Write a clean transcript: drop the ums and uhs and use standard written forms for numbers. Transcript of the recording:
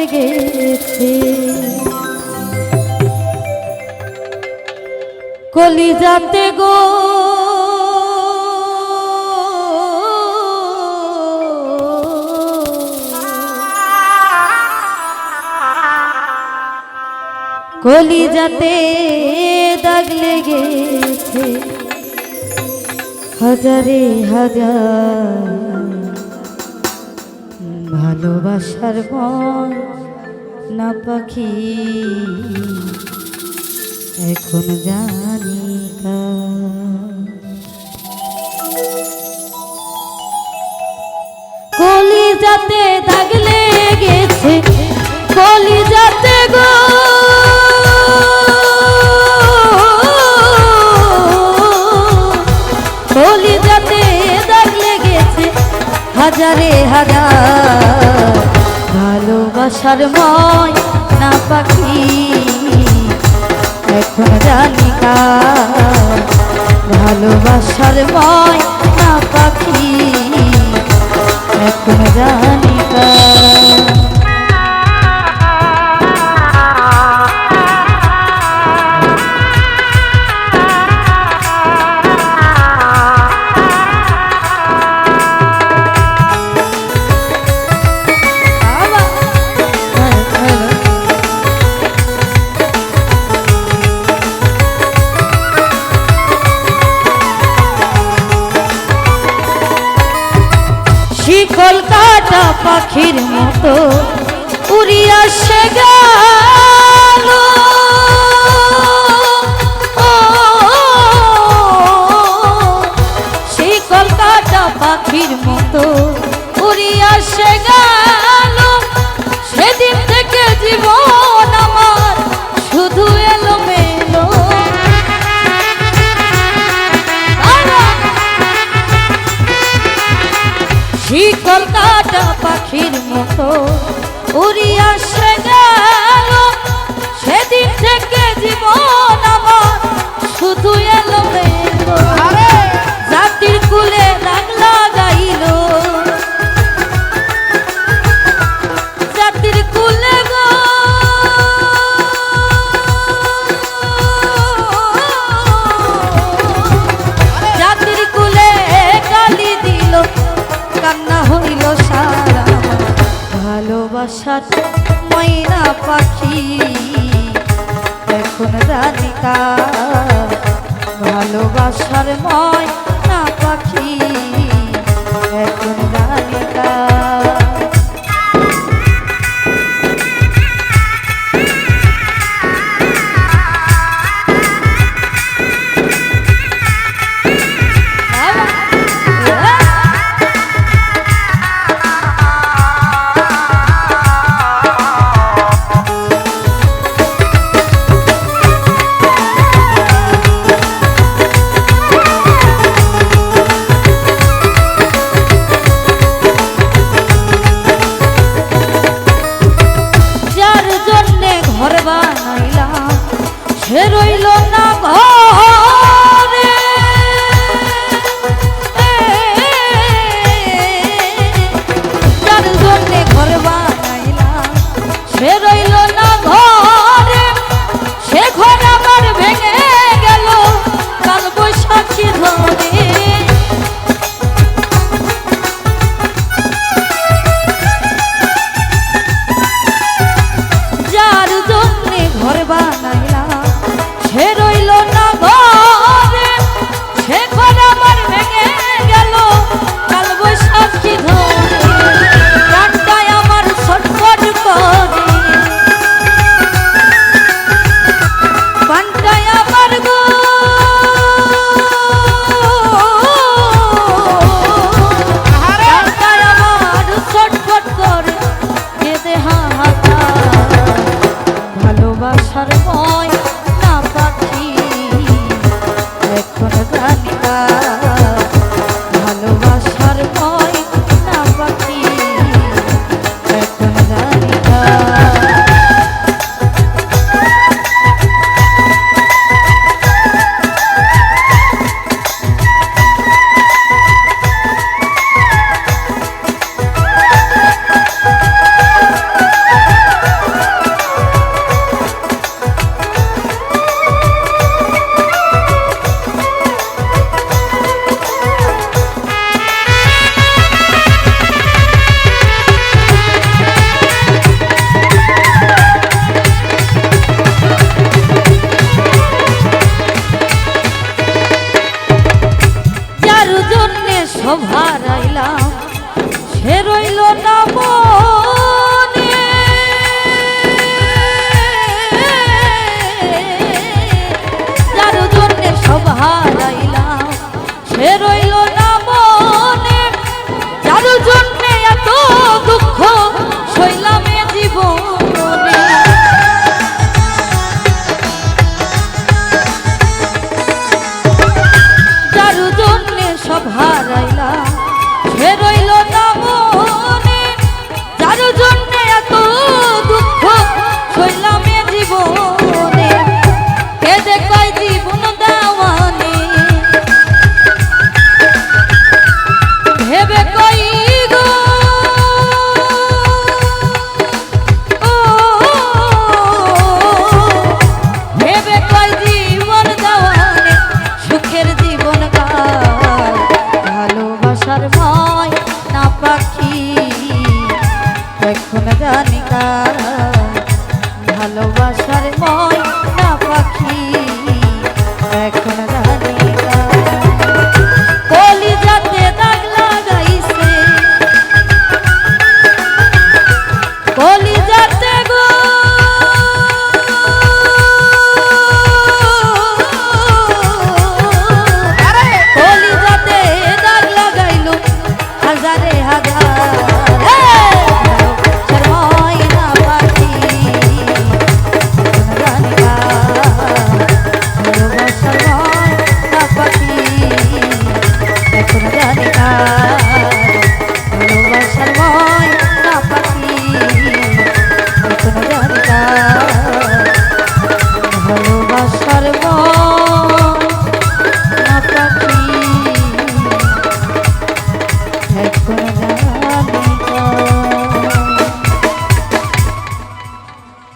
লেগেছে কলিজাতে গো কলিজাতে দাগ লেগেছে হাজারে হাজার ভালোবাসার মন না পাখি এখন জানি কলিজাতে দাগ লেগেছে কলিজাতে গো কলিজাতে দাগ লেগেছে হাজারে হাজার ভালোবাসার ময় না পাখি এখন জানি কার ভালোবাসার ময় না পাখি এখন জানি কার শিকল কাটা পাখির মতো উড়িয়া সে গেল শিকল কাটা পাখির মতো উড়িয়া সে গেল সেদিন থেকে জীবন আমার শুধু এলোমেলো শিকল কাটা পাখির মতো উড়িয়া সে গেল সেদিন থেকে জীবন আমার শুধু এলোমেলো জাতির কুলে দাগ লাগাইল জাতির কুলে গো জাতির কুলে গালি দিল কান্না হইল সারা ভালোবাসার ময়না পাখি এখন জানি কার ভালোবাসার ময়না পাখি এখন জানি কার সে রইল না ঘরে যার জন্যে ঘর বানাইলাম সে রইল না ঘরে সে ঘর আমার ভেঙে গেল কাল বৈশাখী ধরে যার জন্যে ঘর বানাইলাম সে রইল না ঘরে সে ঘর আমার ভেঙে গেল কাল বৈশাখী ধরে প্রাণটাই আমার ছটফট করে প্রাণটাই আমার গো প্রাণটাই আমার ছটফট করে কেঁদে হাহাকার ভালোবাসার ময় এখন জানি ভালোবাসার ময় না পাখি এখন জানি হাহাকার ভালোবাসা